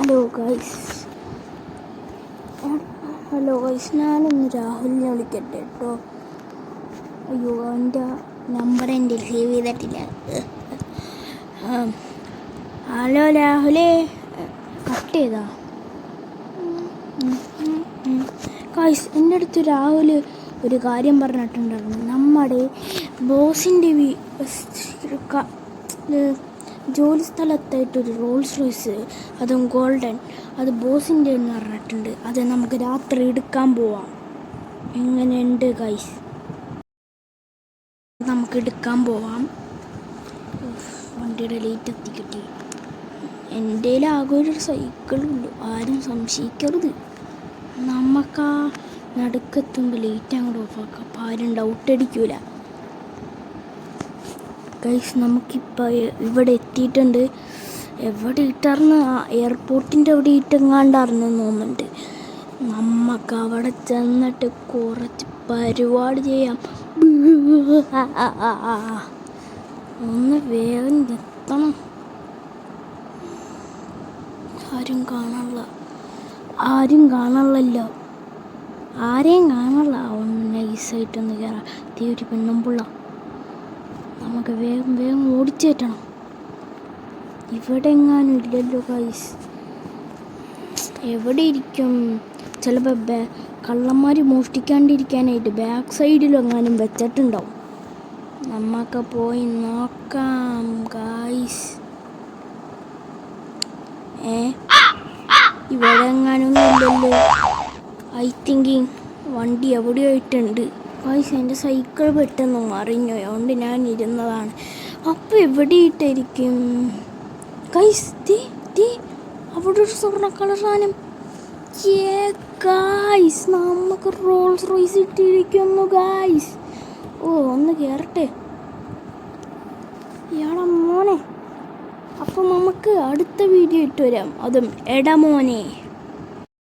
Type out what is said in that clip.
Hello guys ഞാനൊന്ന് രാഹുലിനെ വിളിക്കട്ടെ കേട്ടോ. അയ്യോ, അവൻ്റെ നമ്പർ എൻ്റെ സേവ് ചെയ്തിട്ടില്ല. ഹലോ രാഹുലേ, കട്ട് ചെയ്താ ഗൈസ്? എൻ്റെ അടുത്ത് രാഹുൽ ഒരു കാര്യം പറഞ്ഞിട്ടുണ്ടായിരുന്നു. നമ്മുടെ ബോസിൻ്റെ ജോലി സ്ഥലത്തായിട്ടൊരു റോൾസ് റോയ്സ്, അതും ഗോൾഡൻ, അത് ബോസിൻ്റെ എന്ന് പറഞ്ഞിട്ടുണ്ട്. അത് നമുക്ക് രാത്രി എടുക്കാൻ പോവാം. എങ്ങനെയുണ്ട് ഗൈസ്? നമുക്ക് എടുക്കാൻ പോവാം. വണ്ടിയുടെ ലൈറ്റ് എത്തിക്കിട്ടി. എൻ്റെ ആകെ ഒരു സൈക്കിളുള്ളൂ, ആരും സംശയിക്കരുത്. നമുക്ക് ആ നടുക്കെത്തുമ്പോൾ ലൈറ്റ് അങ്ങോട്ട് ഓഫാക്കാം, അപ്പം ആരും ഡൗട്ട് അടിക്കൂല. ഗൈസ്, നമുക്കിപ്പോൾ ഇവിടെ എത്തിയിട്ടുണ്ട്. എവിടെ ഇട്ടാർന്ന്? എയർപോർട്ടിൻ്റെ അവിടെ ഇട്ടെങ്ങാണ്ടാർന്ന് തോന്നുന്നുണ്ട്. നമുക്ക് അവിടെ ചെന്നിട്ട് കുറച്ച് പരിപാടി ചെയ്യാം. ഒന്ന് വേഗം എത്തണം. ആരും കാണാനില്ലല്ലോ. ആരെയും കാണാനില്ല. ഒന്ന് നൈസായിട്ടൊന്ന് കയറാം. ഒരു പെണ്ണുമ്പുള്ള നമുക്ക് വേഗം ഓടിച്ചേറ്റണം. ഇവിടെ എങ്ങാനും ഇല്ലല്ലോ ഗൈസ്. എവിടെ ഇരിക്കും? ചിലപ്പോൾ കള്ളന്മാർ മോഷ്ടിക്കാണ്ടിരിക്കാനായിട്ട് ബാക്ക് സൈഡിലും എങ്ങാനും വെച്ചിട്ടുണ്ടാവും. നമുക്ക് പോയി നോക്കാം ഗൈസ്. ഇവിടെ എങ്ങാനൊന്നും ഇല്ലല്ലോ. ഐ തിങ്കിങ് വണ്ടി എവിടെയായിട്ടുണ്ട് ഗൈസ്. എൻ്റെ സൈക്കിൾ പെട്ടെന്ന് മറിഞ്ഞു, അതുകൊണ്ട് ഞാൻ ഇരുന്നതാണ്. അപ്പോൾ എവിടെ ഇട്ടായിരിക്കും ഗൈസ്? അവിടെ ഒരു സ്വർണ്ണ കളർ സാധനം. ഗൈസ്, നമുക്ക് റോൾസ് റോയ്സ് ഇട്ടിരിക്കുന്നു ഗൈസ്. ഒന്ന് കയറട്ടെ ഇയാളെ മോനെ. അപ്പം നമുക്ക് അടുത്ത വീഡിയോ ഇട്ട് വരാം. അതും എടാ മോനെ.